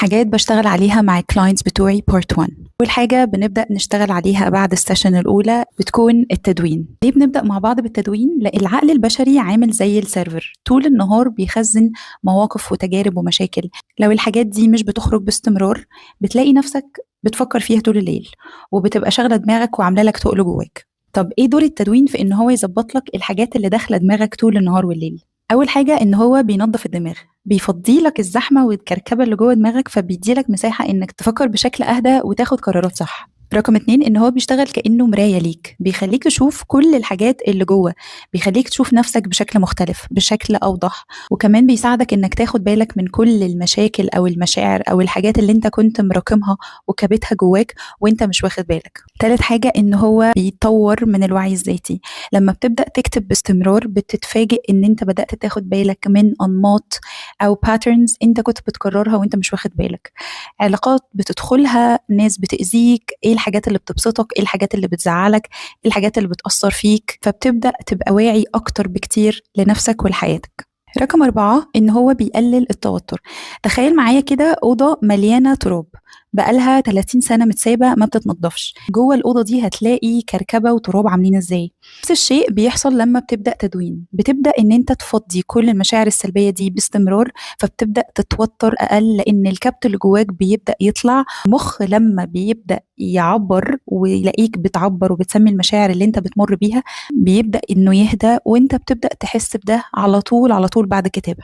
حاجات بشتغل عليها مع الكلاينتس بتوعي بارت 1. أول حاجة بنبدأ نشتغل عليها بعد السيشن الأولى بتكون التدوين. ليه بنبدأ مع بعض بالتدوين؟ لأن العقل البشري عامل زي السيرفر، طول النهار بيخزن مواقف وتجارب ومشاكل. لو الحاجات دي مش بتخرج باستمرار بتلاقي نفسك بتفكر فيها طول الليل وبتبقى شاغلة دماغك وعاملة لك تقل جواك. طب ايه دور التدوين في ان هو يظبط لك الحاجات اللي داخله دماغك طول النهار والليل؟ اول حاجه ان هو بينظف الدماغ، بيفضي لك الزحمه والكركبه اللي جوه دماغك، فبيدي لك مساحه انك تفكر بشكل اهدى وتاخد قرارات صح. رقم 2 ان هو بيشتغل كأنه مراية ليك، بيخليك تشوف كل الحاجات اللي جوه، بيخليك تشوف نفسك بشكل مختلف بشكل اوضح، وكمان بيساعدك انك تاخد بالك من كل المشاكل او المشاعر او الحاجات اللي انت كنت مراكمها وكبتها جواك وانت مش واخد بالك. تالت حاجة ان هو بيطور من الوعي الذاتي. لما بتبدأ تكتب باستمرار بتتفاجئ ان انت بدأت تاخد بالك من انماط او باترنز انت كنت بتكررها وانت مش واخد بالك. علاقات بتدخلها، ناس بتأذيك، ايه الحاجات اللي بتبسطك، ايه الحاجات اللي بتزعلك، ايه الحاجات اللي بتأثر فيك، فبتبدأ تبقى واعي اكتر بكتير لنفسك ولحياتك. رقم 4 إن هو بيقلل التوتر. تخيل معايا كده أوضة مليانة تراب بقالها 30 سنة متسابة ما بتتنضفش، جوه الأوضة دي هتلاقي كركبة وتراب عاملين ازاي. نفس الشيء بيحصل لما بتبدأ تدوين، بتبدأ إن أنت تفضي كل المشاعر السلبية دي باستمرار، فبتبدأ تتوتر أقل لأن الكبت اللي جواك بيبدأ يطلع. مخ لما بيبدأ يعبر ويلاقيك بتعبر وبتسمي المشاعر اللي انت بتمر بيها بيبدأ انه يهدى، وانت بتبدأ تحس بده على طول على طول بعد كتابة.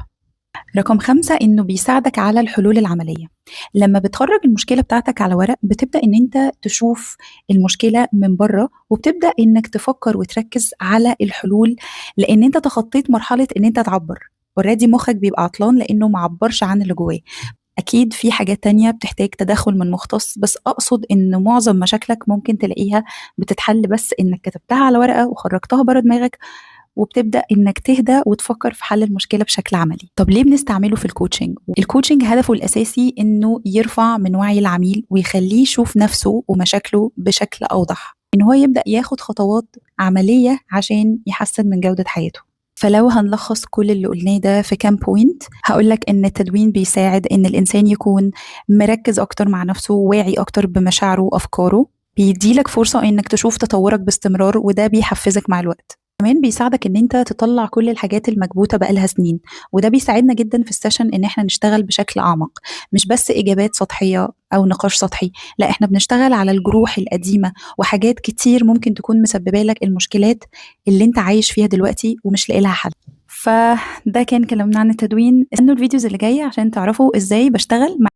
رقم 5 إنه بيساعدك على الحلول العملية. لما بتخرج المشكلة بتاعتك على ورق بتبدأ إن أنت تشوف المشكلة من بره، وبتبدأ إنك تفكر وتركز على الحلول، لأن أنت تخطيت مرحلة إن أنت تعبر. اوريدي مخك بيبقى عطلان لأنه معبرش عن اللي جواه. أكيد في حاجات تانية بتحتاج تدخل من مختص، بس أقصد إن معظم مشاكلك ممكن تلاقيها بتتحل بس إنك كتبتها على ورقة وخرجتها بره دماغك، وبتبدأ إنك تهدى وتفكر في حل المشكلة بشكل عملي. طب ليه بنستعمله في الكوتشنج؟ الكوتشنج هدفه الأساسي إنه يرفع من وعي العميل ويخليه يشوف نفسه ومشاكله بشكل أوضح، إن هو يبدأ ياخد خطوات عملية عشان يحسن من جودة حياته. فلو هنلخص كل اللي قلناه ده في كام بوينت، هقولك إن التدوين بيساعد إن الإنسان يكون مركز أكتر مع نفسه، واعي أكتر بمشاعره وأفكاره، بيديلك فرصة إنك تشوف تطورك باستمرار وده بيحفزك مع الوقت. كمان بيساعدك ان انت تطلع كل الحاجات المكبوته بقالها سنين، وده بيساعدنا جدا في السيشن ان احنا نشتغل بشكل اعمق، مش بس اجابات سطحيه او نقاش سطحي، لا احنا بنشتغل على الجروح القديمه وحاجات كتير ممكن تكون مسببه لك المشكلات اللي انت عايش فيها دلوقتي ومش لاقي لها حل. فده كان كلامنا عن التدوين. استنوا الفيديوز اللي جايه عشان تعرفوا ازاي بشتغل مع